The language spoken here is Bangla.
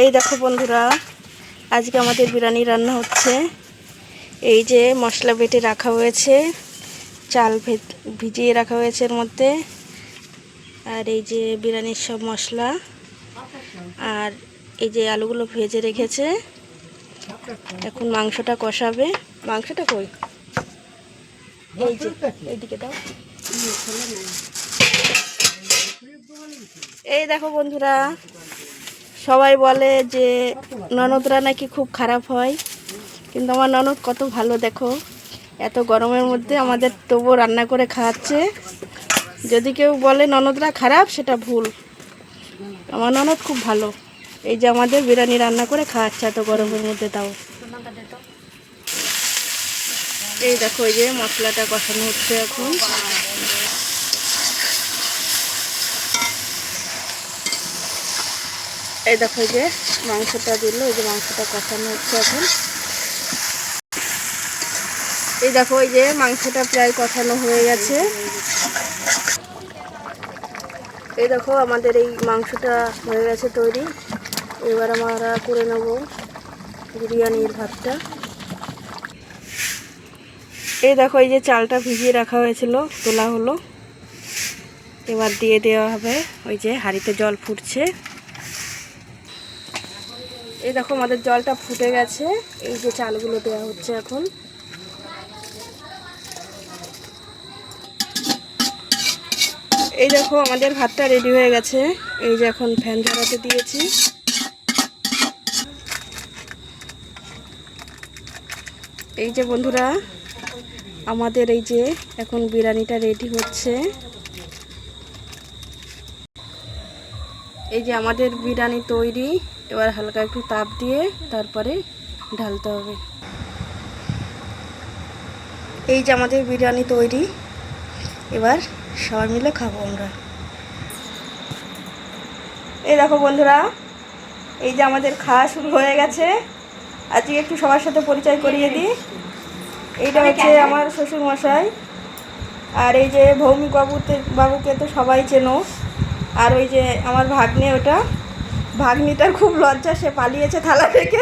এই দেখো বন্ধুরা, আজকে আমাদের বিরিয়ানি রান্না হচ্ছে। এই যে মশলা বেটে রাখা হয়েছে, চাল ভিজিয়ে রাখা হয়েছে এর মধ্যে, আর এই যে বিরিয়ানির সব মশলা, আর এই যে আলুগুলো ভেজে রেখেছে। এখন মাংসটা কষাবে। মাংসটা কই? এই যে এইদিকে দাও। এই দেখো বন্ধুরা, সবাই বলে যে ননদরা নাকি খুব খারাপ হয়, কিন্তু আমার ননদ কত ভালো দেখো। এত গরমের মধ্যে আমাদের তবুও রান্না করে খাওয়াচ্ছে। যদি কেউ বলে ননদরা খারাপ, সেটা ভুল। আমার ননদ খুব ভালো। এই যে আমাদের বিরিয়ানি রান্না করে খাওয়াচ্ছে এত গরমের মধ্যে। তাও এই দেখো, এই যে মশলাটা কষানো হচ্ছে এখন। এই দেখো, এই যে মাংসটা দিল, এই যে মাংসটা কষানো হচ্ছে এখন। এই দেখো, এই যে মাংসটা প্রায় কষানো হয়ে গেছে। এই দেখো, আমাদের এই মাংসটা হয়ে গেছে তৈরি। এবার আমরা করে নেব বিরিয়ানির ভাতটা। এই দেখো, এই যে চালটা ভিজিয়ে রাখা হয়েছিল, তোলা হলো। এবার দিয়ে দেওয়া হবে। ওই যে হাঁড়িতে জল ফুটছে। এই দেখো, আমাদের জলটা ফুটে গেছে। এই যে চালগুলো দেওয়া হচ্ছে এখন। এই দেখো, আমাদের ভাতটা রেডি হয়ে গেছে। এই যে এখন ফ্যান ঝরাতে দিয়েছি। এই যে বন্ধুরা, আমাদের এই যে এখন বিরিয়ানিটা রেডি হচ্ছে। এই যে আমাদের বিরিয়ানি তৈরি। এবার হালকা একটু তাপ দিয়ে তারপরে ঢালতে হবে। এই যে আমাদের বিরিয়ানি তৈরি। এবার সবাই মিলে খাবো আমরা। এই দেখো বন্ধুরা, এই যে আমাদের খাওয়া শুরু হয়ে গেছে। আজকে একটু সবার সাথে পরিচয় করিয়ে দিই। এইটা হচ্ছে আমার শ্বশুর মশাই, আর এই যে ভৌমিক বাবুকে তো সবাই চেনো। আর ওই যে আমার ভাগ্নে, ওটা ভাগ্নিটার খুব লজ্জা, সে পালিয়েছে থালা থেকে।